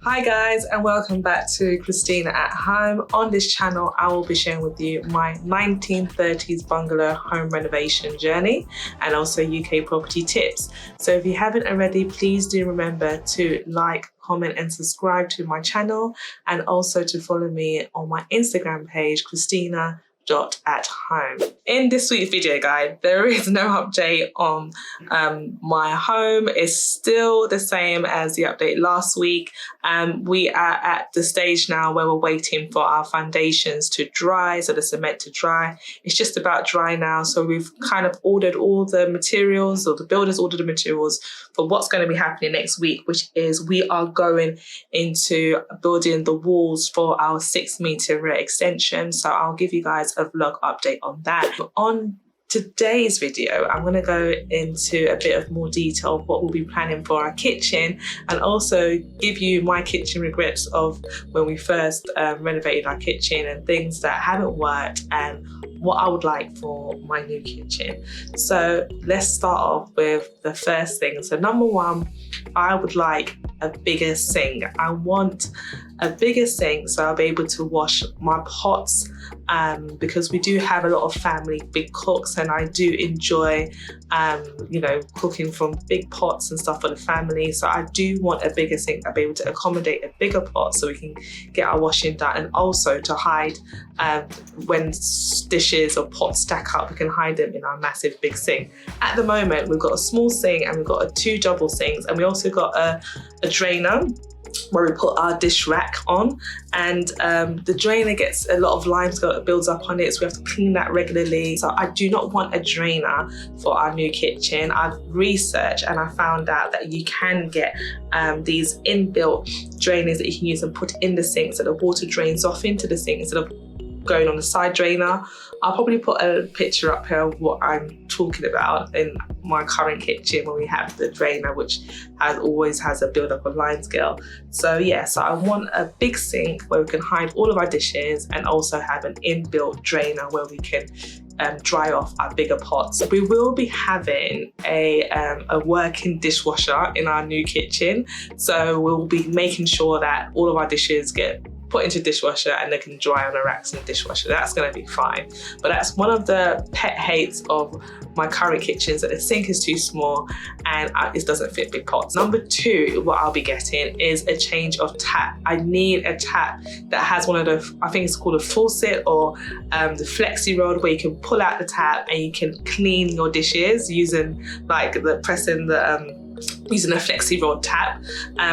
Hi guys, and welcome back to Christina at Home. On this channel, I will be sharing with you my 1930s bungalow home renovation journey and also UK property tips. So if you haven't already, please do remember to like, comment and subscribe to my channel, and also to follow me on my Instagram page, Christina.at-home. In this week's video guide, there is no update on my home. It's still the same as the update last week. We are at the stage now where we're waiting for our foundations to dry, so the cement to dry. It's just about dry now, so we've kind of ordered all the materials, or the builders ordered the materials for what's going to be happening next week, which is we are going into building the walls for our 6-meter rear extension. So I'll give you guys a vlog update on that. On today's video, I'm going to go into a bit of more detail of what we'll be planning for our kitchen, and also give you my kitchen regrets of when we first renovated our kitchen and things that haven't worked and what I would like for my new kitchen. So let's start off with the first thing. So number one, I would like a bigger sink. I want a bigger sink so I'll be able to wash my pots, because we do have a lot of family big cooks, and I do enjoy cooking from big pots and stuff for the family. So I do want a bigger sink. I'll be able to accommodate a bigger pot so we can get our washing done, and also to hide when dishes or pots stack up, we can hide them in our massive big sink. At the moment, we've got a small sink and we've got 2 double sinks, and we also got a drainer where we put our dish rack on, and the drainer gets a lot of limescale that builds up on it, so we have to clean that regularly. So I do not want a drainer for our new kitchen. I've researched and I found out that you can get these inbuilt drainers that you can use and put in the sink so the water drains off into the sink instead of going on the side drainer. I'll probably put a picture up here of what I'm talking about in my current kitchen when we have the drainer, which always has a build-up of limescale. So yeah, so I want a big sink where we can hide all of our dishes, and also have an inbuilt drainer where we can dry off our bigger pots. We will be having a working dishwasher in our new kitchen, so we'll be making sure that all of our dishes get put into dishwasher and they can dry on the racks in the dishwasher. That's going to be fine. But that's one of the pet hates of my current kitchen, is that the sink is too small and it doesn't fit big pots. Number 2, what I'll be getting is a change of tap. I need a tap that has one of the, I think it's called a faucet, or the flexi rod, where you can pull out the tap and you can clean your dishes using using a flexi rod tap,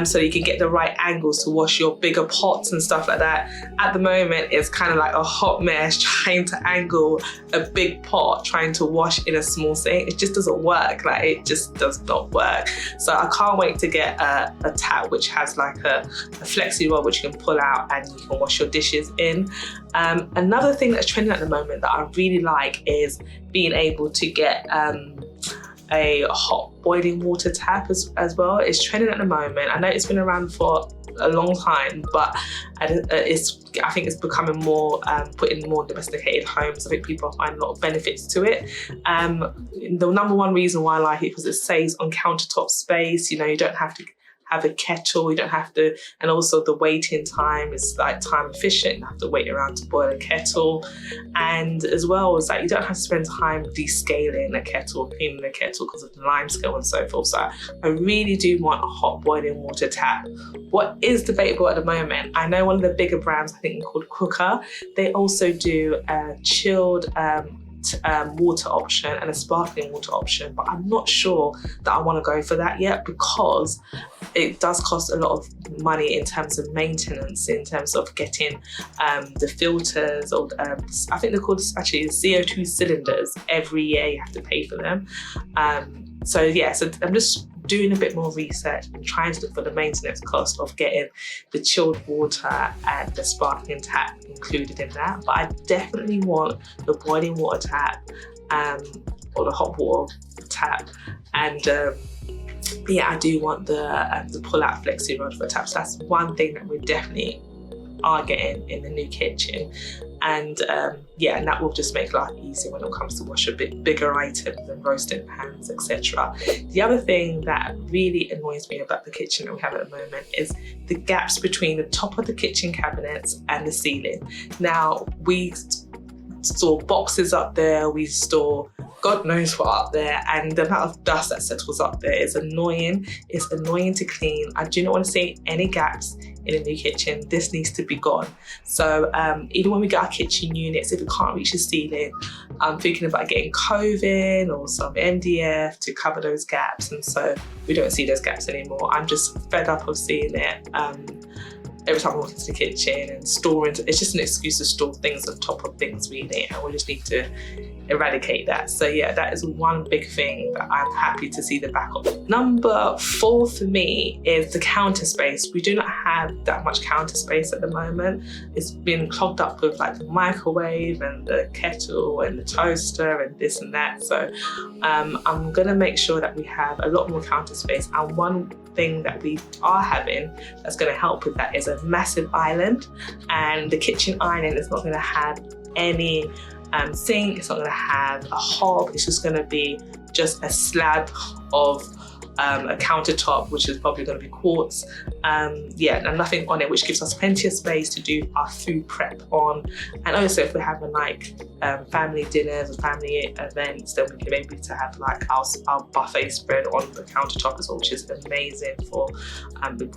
so you can get the right angles to wash your bigger pots and stuff like that. At the moment, it's kind of like a hot mess trying to angle a big pot, trying to wash in a small sink. It just doesn't work. Like, it just does not work. So I can't wait to get a tap which has like a flexi rod which you can pull out and you can wash your dishes in. Another thing that's trending at the moment that I really like is being able to get a hot boiling water tap as well. It's trending at the moment. I know it's been around for a long time, but I think it's becoming more put in more domesticated homes. I think people find a lot of benefits to it. The number one reason why I like it, because it saves on countertop space. You don't have to have a kettle, you don't have to, and also the waiting time is like time efficient. You have to wait around to boil a kettle, and as well as that, you don't have to spend time descaling a kettle, cleaning a kettle because of the limescale and so forth. So I really do want a hot boiling water tap. What is debatable at the moment, I know one of the bigger brands, I think called Cooker, they also do a chilled water option and a sparkling water option, but I'm not sure that I want to go for that yet, because it does cost a lot of money in terms of maintenance, in terms of getting the filters, or I think they're called actually CO2 cylinders. Every year you have to pay for them. So yeah, so I'm just doing a bit more research and trying to look for the maintenance cost of getting the chilled water and the sparkling tap included in that. But I definitely want the boiling water tap or the hot water tap, and yeah, I do want the pull-out flexi rod for taps. That's one thing that we definitely are getting in the new kitchen. and yeah, and that will just make life easier when it comes to wash a bit bigger items and roasting pans, etc. The other thing that really annoys me about the kitchen that we have at the moment is the gaps between the top of the kitchen cabinets and the ceiling. Now, we store boxes up there, we store God knows what up there, and the amount of dust that settles up there is annoying. It's annoying to clean. I do not want to see any gaps in a new kitchen. This needs to be gone. So even when we get our kitchen units, if we can't reach the ceiling, I'm thinking about getting coving or some MDF to cover those gaps, and so we don't see those gaps anymore. I'm just fed up of seeing it every time I walk into the kitchen and storing. It's just an excuse to store things on top of things, really, and we just need to eradicate that. So yeah, that is one big thing that I'm happy to see the back of. Number 4 for me is the counter space. We do not have that much counter space at the moment. It's been clogged up with like the microwave and the kettle and the toaster and this and that. So I'm gonna make sure that we have a lot more counter space, and one thing that we are having that's going to help with that is a massive island, and the kitchen island is not going to have any sink, it's not going to have a hob, it's just going to be just a slab of a countertop, which is probably going to be quartz, yeah, and nothing on it, which gives us plenty of space to do our food prep on. And also if we're having like family dinners or family events, then we can maybe to have like our buffet spread on the countertop as well, which is amazing for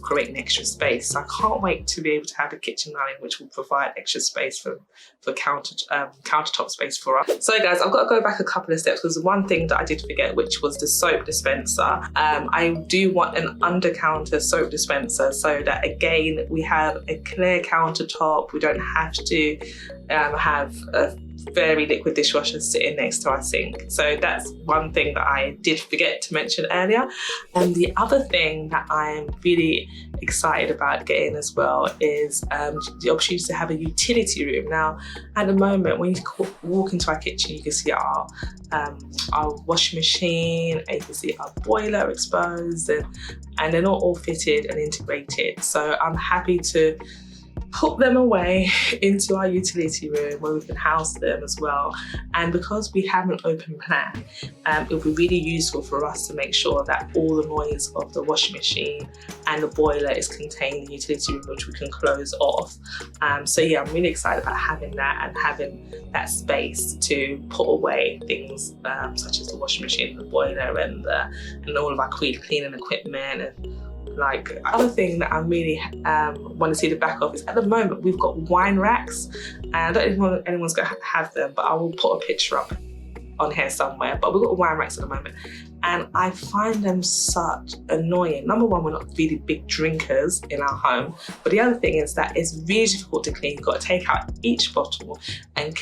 creating extra space. So I can't wait to be able to have a kitchen island which will provide extra space for countertop space for us. So guys, I've got to go back a couple of steps, because one thing that I did forget, which was the soap dispenser. I do want an under counter soap dispenser, so that again we have a clear countertop. We don't have to have a very liquid dishwasher sitting next to our sink. So that's one thing that I did forget to mention earlier. And the other thing that I'm really excited about getting as well is the opportunity to have a utility room. Now, at the moment, when you walk into our kitchen, you can see our washing machine, and you can see our boiler exposed, and they're not all fitted and integrated. So I'm happy to put them away into our utility room where we can house them as well. And because we have an open plan, it will be really useful for us to make sure that all the noise of the washing machine and the boiler is contained in the utility room, which we can close off. So yeah, I'm really excited about having that and having that space to put away things such as the washing machine, the boiler, and all of our cleaning equipment. And like, other thing that I really want to see the back of is, at the moment we've got wine racks, and I don't even know if anyone's going to have them, but I will put a picture up on here somewhere. But we've got wine racks at the moment, and I find them such annoying. Number one, we're not really big drinkers in our home, but the other thing is that it's really difficult to clean. You've got to take out each bottle and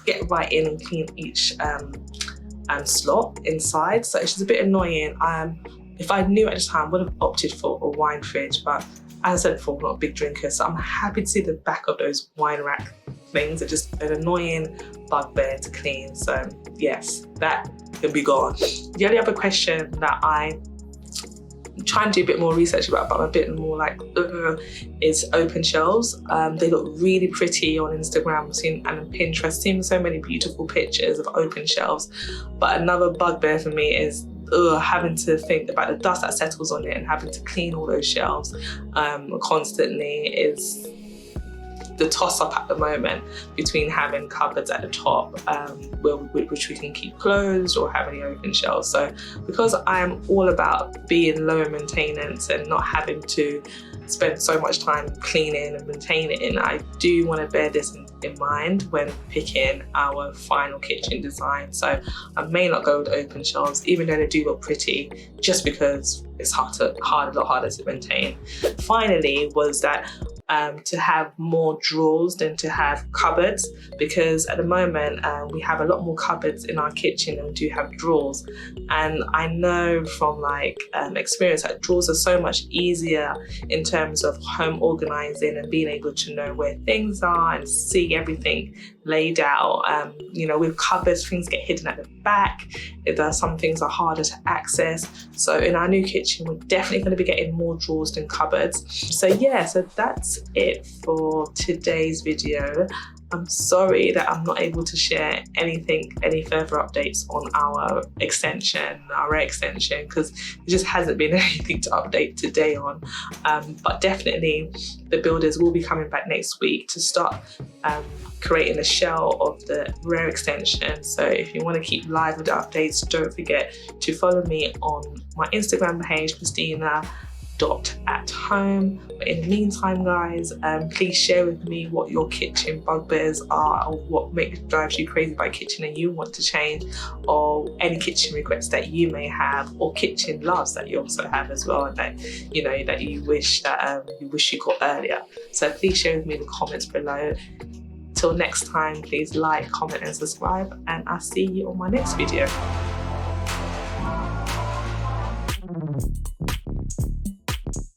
get right in and clean each slot inside. So it's just a bit annoying. If I knew at the time, I would have opted for a wine fridge, but as I said before, I'm not a big drinker, so I'm happy to see the back of those wine rack things. Are just an annoying bugbear to clean. So yes, that can be gone. The only other question that I'm trying to do a bit more research about, but I'm a bit more like, is open shelves. They look really pretty on Instagram and on Pinterest, seeing so many beautiful pictures of open shelves. But another bugbear for me is having to think about the dust that settles on it and having to clean all those shelves constantly is the toss-up at the moment between having cupboards at the top which we can keep closed, or having the open shelves. So because I'm all about being low maintenance and not having to spend so much time cleaning and maintaining, I do want to bear this in mind when picking our final kitchen design. So I may not go with open shelves, even though they do look pretty, just because it's a lot harder to maintain. Finally, was that to have more drawers than to have cupboards, because at the moment we have a lot more cupboards in our kitchen than we do have drawers. And I know from experience that drawers are so much easier in terms of home organizing and being able to know where things are and see everything laid out. With cupboards, things get hidden at the back. Some things are harder to access. So in our new kitchen, we're definitely going to be getting more drawers than cupboards. So yeah, so that's it for today's video. I'm sorry that I'm not able to share any further updates on our array extension, because there just hasn't been anything to update today on. But definitely the builders will be coming back next week to start creating a shell of the rare extension. So if you want to keep live with the updates, don't forget to follow me on my Instagram page, Christina.@home. But in the meantime, guys, please share with me what your kitchen bugbears are, or what drives you crazy by kitchen and you want to change, or any kitchen regrets that you may have, or kitchen loves that you also have as well, and that you wish you got earlier. So please share with me in the comments below. Till next time, please like, comment and subscribe, and I'll see you on my next video.